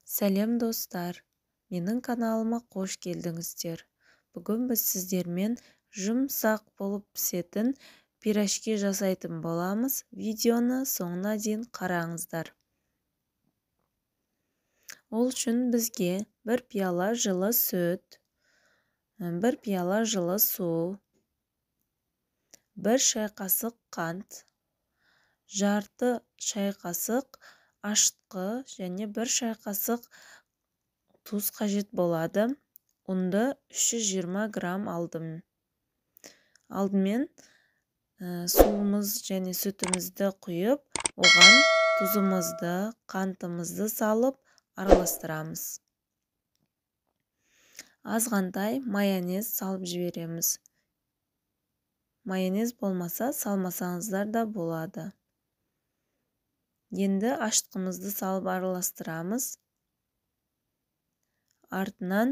Сәлем достар, менің каналыма қош келдіңіздер. Бүгін біз сіздермен жұмсақ болып пісетін пирожки жасайтын боламыз. Видеоны соңына дейін қараңыздар. Ол үшін бізге бір пиала жылы сүт, бір пиала жылы су, бір шай қасық қант, жарты шай қасық ашытқы және бір шай қасық тұз қажет болады. Ұнды 320 грамм алдым. Алдымен суымыз және сүтімізді құйып, оған тұзымызды, қантымызды салып араластырамыз. Азғантай майонез салып жібереміз. Майонез болмаса, салмасаңыздар да болады. Енді ашытқымызды салып араластырамыз. Артынан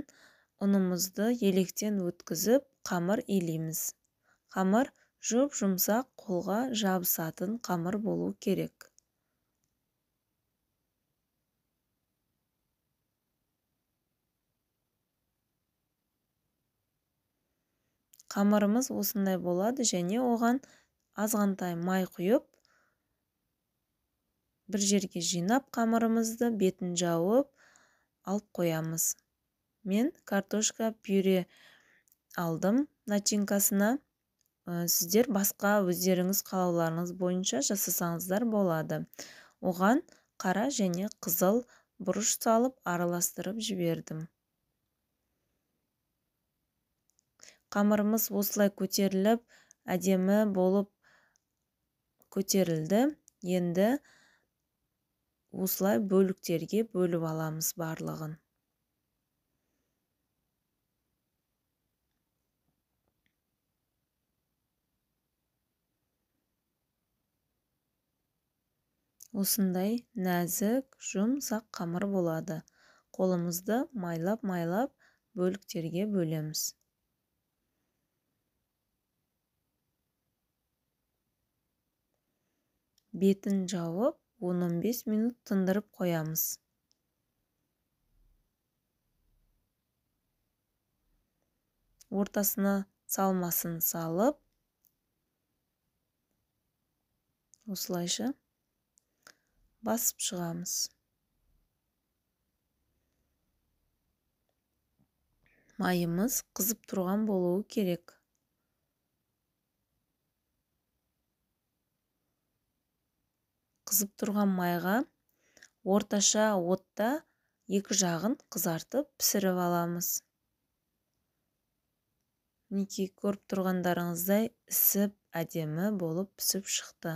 ұнымызды електен өткізіп, қамыр илейміз. Қамыр жұмсақ, қолға жабысатын қамыр болу керек. Қамырымыз осындай болады және оған азғантай май құйып, бір жерге жинап қамырымызды бетін жауып алып қоямыз. Мен картошка пюре алдым начинкасына. Сіздер басқа өздеріңіз қалауларыңыз бойынша жасасаңыздар болады. Оған қара және қызыл бұрыш салып араластырып жібердім. Қамырымыз осылай көтеріліп, әдемі болып көтерілді. Енді осылай бөліктерге бөліп аламыз барлығын. Осындай нәзік, жұмсақ қамыр болады. Қолымызды майлап бөліктерге бөлеміз. Бетін жауып, 10-15 минут тындырып қоямыз. Ортасына салмасын салып, осылайша басып шығамыз. Майымыз қызып тұрған болуы керек. Қызып тұрған майға орташа отта екі жағын қызартып пісіріп аламыз. Мінекей көріп тұрғандарыңыздай ісіп әдемі болып пісіп шықты.